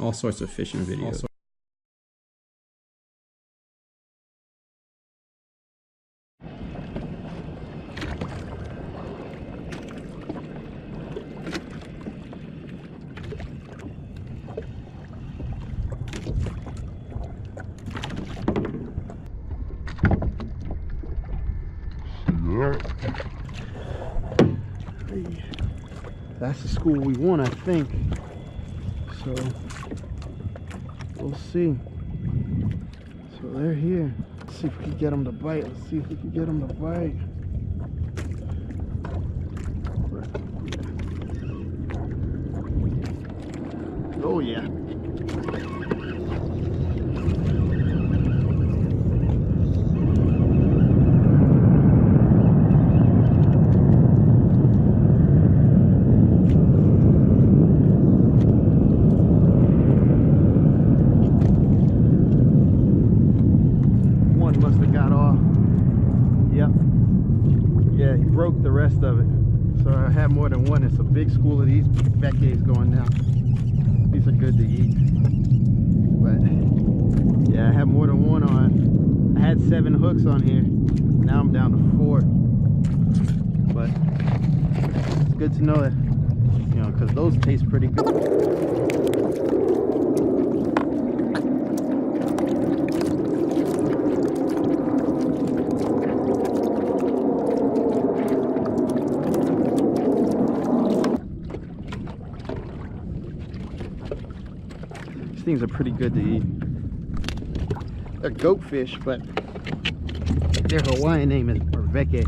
All sorts of fishing videos. That's the school we want, I think. So we'll see. So they're here. Let's see if we can get them to bite. Let's see if we can get them to bite. Oh yeah. Broke the rest of it, so I have more than one. It's a big school of these beccaes going now. These are good to eat, but yeah, I have more than one on. I had 7 hooks on here, now I'm down to 4, but it's good to know that, you know, because those taste pretty good. These things are pretty good to eat. They're goatfish, but their Hawaiian name is veke,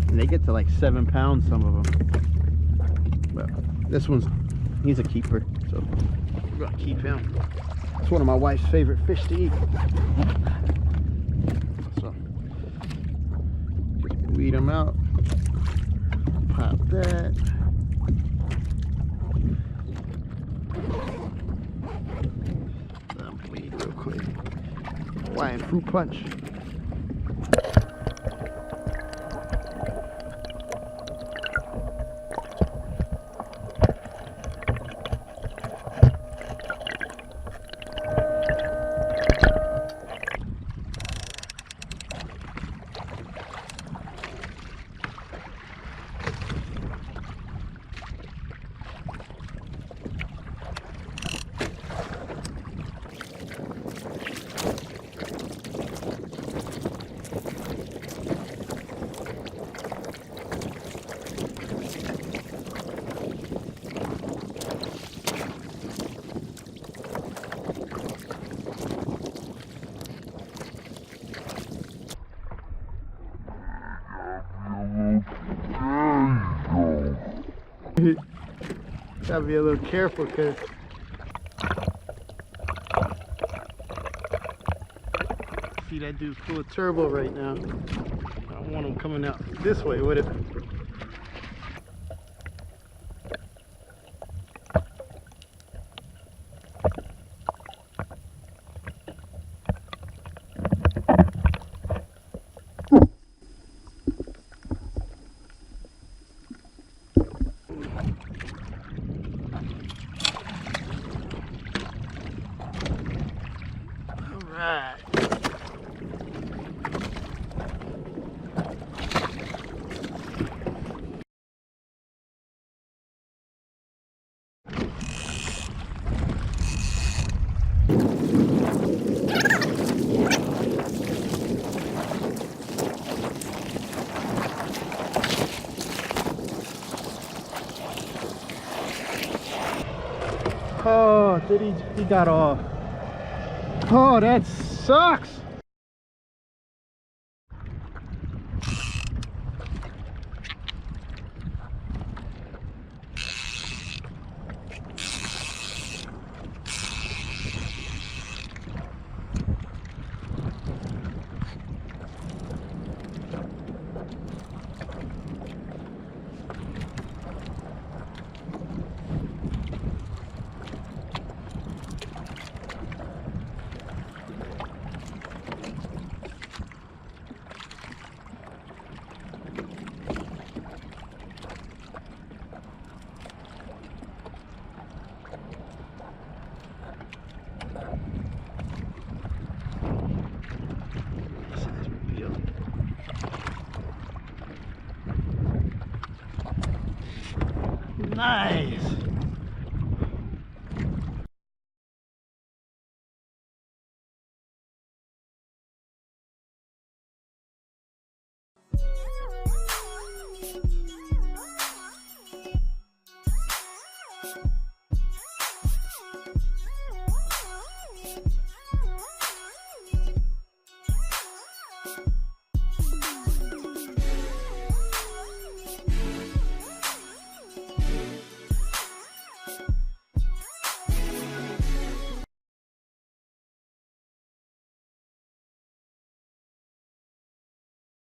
and they get to like 7 pounds, some of them. But this he's a keeper, so we're gonna keep him. It's one of my wife's favorite fish to eat. So just weed them out, pop that. Real quick. Hawaiian fruit punch. Gotta be a little careful, because see, that dude's full of turbo right now. I don't want him coming out this way with it. Right. Oh, he got off. Oh, that sucks. Nice.